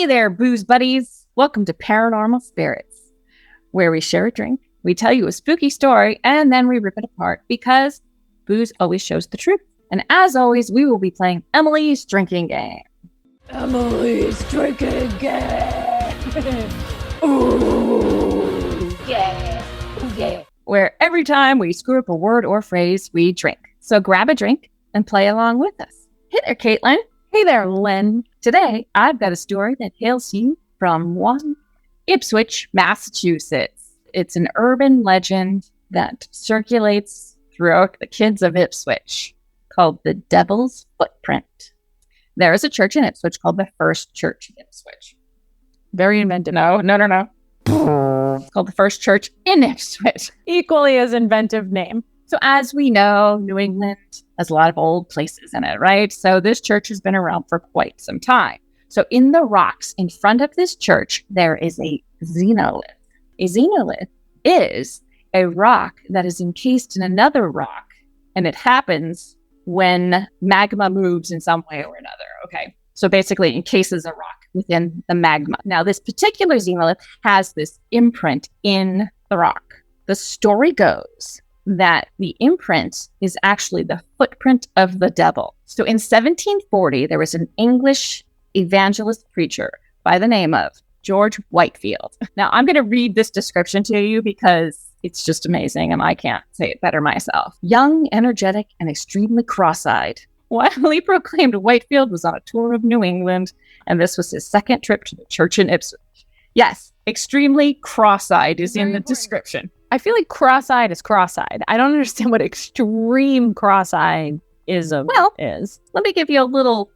Hey there, booze buddies. Welcome to Paranormal Spirits, where we share a drink, we tell you a spooky story, and then we rip it apart because booze always shows the truth. And as always, we will be playing Emily's Drinking Game. Emily's Drinking Game. Ooh, yeah. Ooh, yeah. Where every time we screw up a word or phrase, we drink. So grab a drink and play along with us. Hey there, Caitlin. Hey there, Len. Today, I've got a story that hails you from Ipswich, Massachusetts. It's an urban legend that circulates throughout the kids of Ipswich called the Devil's Footprint. There is a church in Ipswich called the First Church in Ipswich. Very inventive. No. It's called the First Church in Ipswich. Equally as inventive name. So as we know, New England has a lot of old places in it, right? So this church has been around for quite some time. So in the rocks in front of this church, there is a xenolith. A xenolith is a rock that is encased in another rock, and it happens when magma moves in some way or another, okay? So basically encases a rock within the magma. Now, this particular xenolith has this imprint in the rock. The story goes that the imprint is actually the footprint of the devil. So in 1740, there was an English evangelist preacher by the name of George Whitefield. Now, I'm going to read this description to you because it's just amazing and I can't say it better myself. Young, energetic, and extremely cross-eyed, widely proclaimed Whitefield was on a tour of New England, and this was his second trip to the church in Ipswich. Yes, extremely cross-eyed is in the description. I feel like cross-eyed is cross-eyed. I don't understand what extreme cross-eyed is. Let me give you a little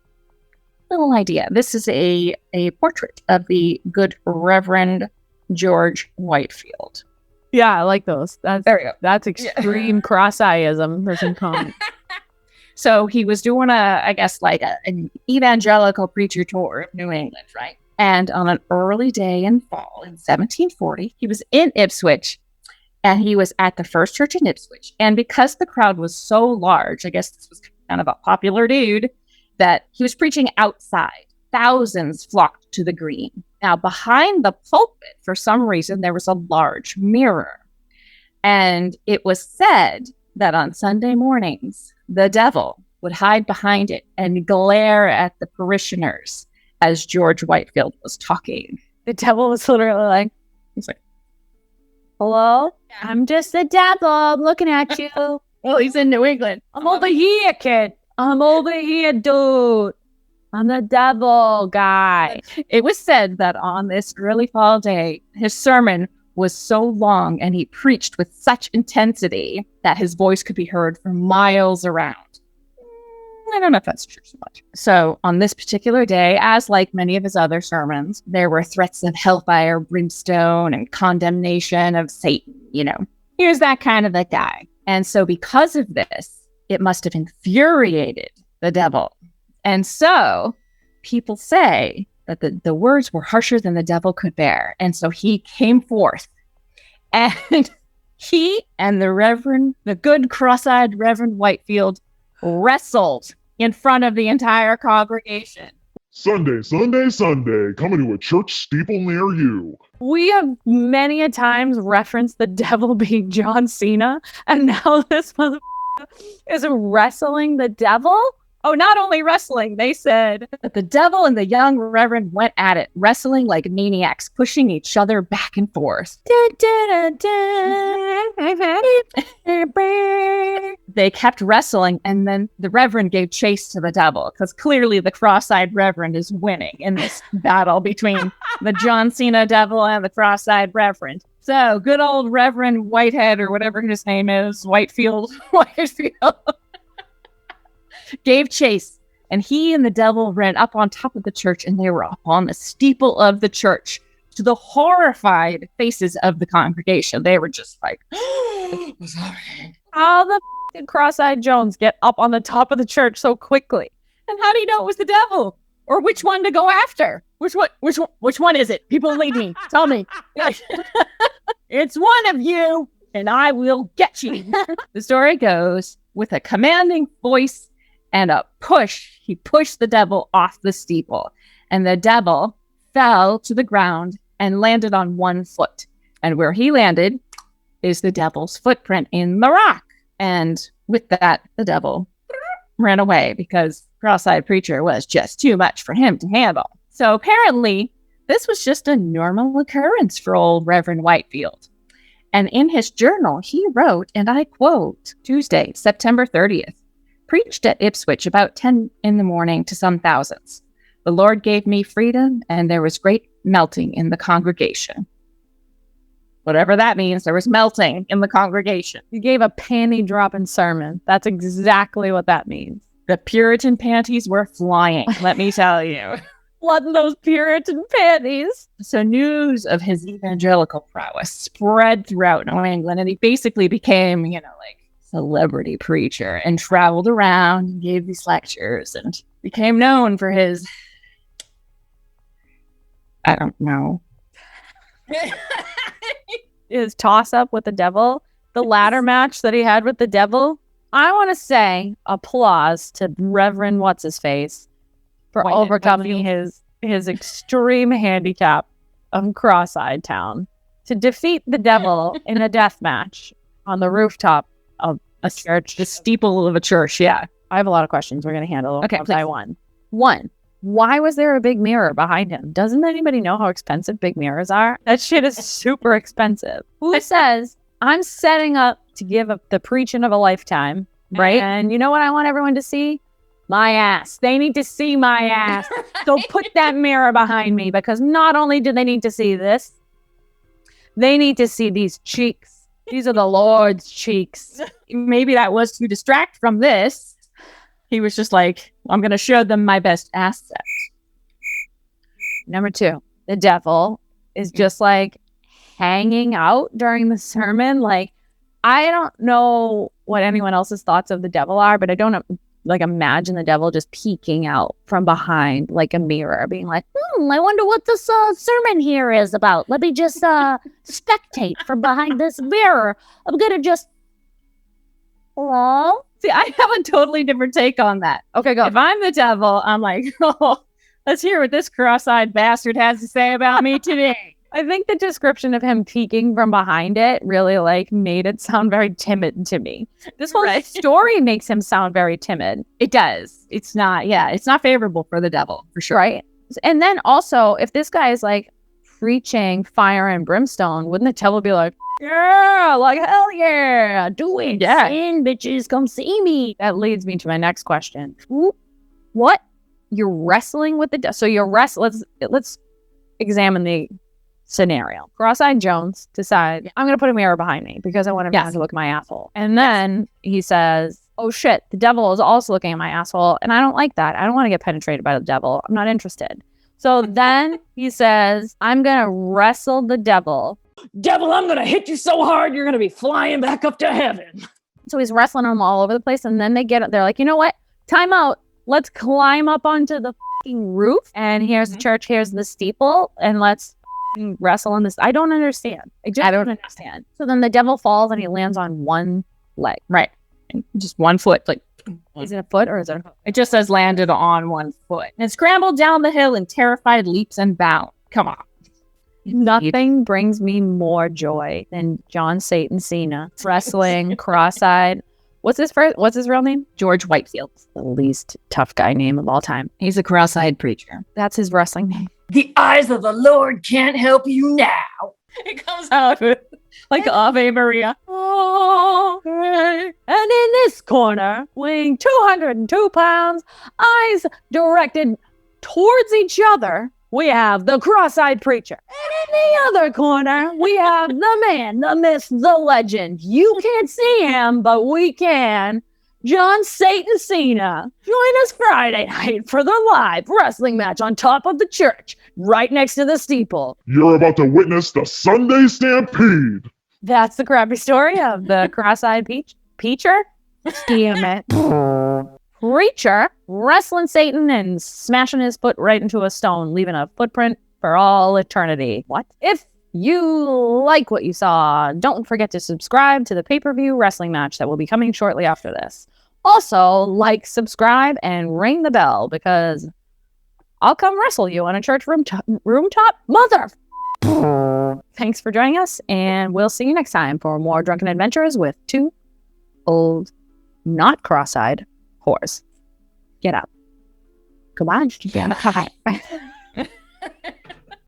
idea. This is a portrait of the good Reverend George Whitefield. Yeah, I like those. There you go. That's extreme cross-eyism. There's some comment. So he was doing an evangelical preacher tour of New England, right? And on an early day in fall in 1740, he was in Ipswich. And he was at the First Church in Ipswich. And because the crowd was so large, I guess this was kind of a popular dude, that he was preaching outside. Thousands flocked to the green. Now, behind the pulpit, for some reason, there was a large mirror. And it was said that on Sunday mornings, the devil would hide behind it and glare at the parishioners as George Whitefield was talking. The devil was literally like, he's like, hello? I'm just the devil. I'm looking at you. Well, he's in New England. I'm over here, kid. I'm over here, dude. I'm the devil guy. It was said that on this early fall day, his sermon was so long and he preached with such intensity that his voice could be heard for miles around. I don't know if that's true so much. So on this particular day, as like many of his other sermons, there were threats of hellfire, brimstone, and condemnation of Satan. You know, he was that kind of a guy. And so because of this, it must have infuriated the devil. And so people say that the words were harsher than the devil could bear. And so he came forth and he and the good cross-eyed Reverend Whitefield wrestled in front of the entire congregation. Sunday, coming to a church steeple near you. We have many a times referenced the devil being John Cena, and now this motherfucker is wrestling the devil? Oh, not only wrestling, they said that the devil and the young reverend went at it, wrestling like maniacs, pushing each other back and forth. They kept wrestling, and then the reverend gave chase to the devil, because clearly the cross-eyed reverend is winning in this battle between the John Cena devil and the cross-eyed reverend. So, good old Reverend Whitehead, or whatever his name is, Whitefield, gave chase, and he and the devil ran up on top of the church, and they were up on the steeple of the church to the horrified faces of the congregation. They were just like, what's happening? How the did cross-eyed Jones get up on the top of the church so quickly? And how do you know it was the devil? Or which one to go after? Which one is it? People lead me. Tell me. It's one of you, and I will get you. The story goes, with a commanding voice and a push, he pushed the devil off the steeple. And the devil fell to the ground and landed on one foot. And where he landed is the devil's footprint in the rock. And with that, the devil ran away because cross-eyed preacher was just too much for him to handle. So apparently, this was just a normal occurrence for old Reverend Whitefield. And in his journal, he wrote, and I quote, Tuesday, September 30th, preached at Ipswich about 10 in the morning to some thousands. The Lord gave me freedom, and there was great melting in the congregation. Whatever that means, there was melting in the congregation. You gave a panty dropping sermon. That's exactly what that means. The Puritan panties were flying, let me tell you. What those Puritan panties? So news of his evangelical prowess spread throughout New England, and he basically became, like celebrity preacher and traveled around and gave these lectures and became known for his, I don't know. His toss-up with the devil, the ladder match that he had with the devil. I want to say applause to Reverend What's-His-Face for overcoming his extreme handicap of Cross-Eyed Town to defeat the devil in a death match on the rooftop of a church. The steeple of a church, yeah. I have a lot of questions we're going to handle one by one. One, why was there a big mirror behind him? Doesn't anybody know how expensive big mirrors are? That shit is super expensive. Who says, I'm setting up to give up the preaching of a lifetime, right? And you know what I want everyone to see? My ass. They need to see my ass. So put that mirror behind me, because not only do they need to see this, they need to see these cheeks. These are the Lord's cheeks. Maybe that was to distract from this. He was just like, I'm going to show them my best asset. Number 2, the devil is just like hanging out during the sermon. Like, I don't know what anyone else's thoughts of the devil are, but I don't imagine the devil just peeking out from behind like a mirror, being like, I wonder what this sermon here is about. Let me just spectate from behind this mirror. I'm going to just, hello? See, I have a totally different take on that. Okay, go. If I'm the devil, I'm like, let's hear what this cross-eyed bastard has to say about me today. I think the description of him peeking from behind it really made it sound very timid to me. This whole story makes him sound very timid. It does. It's not favorable for the devil, for sure. Right. And then also, if this guy is preaching fire and brimstone, wouldn't the devil be like, yeah, hell yeah, do it, sin, bitches, come see me. That leads me to my next question. What? You're wrestling with the devil. So you're wrestling. Let's examine the scenario. Cross-eyed Jones decides, I'm going to put a mirror behind me because I want him to look at my asshole. And then he says, oh shit, the devil is also looking at my asshole, and I don't like that. I don't want to get penetrated by the devil. I'm not interested. So then he says, I'm going to wrestle the devil. Devil, I'm going to hit you so hard, you're going to be flying back up to heaven. So he's wrestling them all over the place. And then they're like, you know what? Time out. Let's climb up onto the fucking roof. And here's the church. Here's the steeple. And let's wrestle on this. I don't understand. I don't understand. So then the devil falls and he lands on one leg. Right. Just one foot. Is it a foot or is it a foot? It just says landed on one foot. And scrambled down the hill in terrified leaps and bounds. Come on. Nothing brings me more joy than John Satan Cena wrestling cross-eyed. What's his real name? George Whitefield. The least tough guy name of all time. He's a cross-eyed preacher. That's his wrestling name. The eyes of the Lord can't help you now. It comes out like Ave Maria. Oh, and in this corner, weighing 202 pounds, eyes directed towards each other, we have the cross-eyed preacher. And in the other corner, we have the man, the myth, the legend. You can't see him, but we can. John Satan Cena. Join us Friday night for the live wrestling match on top of the church, right next to the steeple. You're about to witness the Sunday Stampede. That's the crappy story of the cross-eyed preacher. Damn it. Preacher wrestling Satan and smashing his foot right into a stone, leaving a footprint for all eternity. What? If you like what you saw, don't forget to subscribe to the pay-per-view wrestling match that will be coming shortly after this. Also, subscribe, and ring the bell, because I'll come wrestle you on a church rooftop, mother. Thanks for joining us, and we'll see you next time for more drunken adventures with two old, not cross-eyed whores. Get up. Goodbye.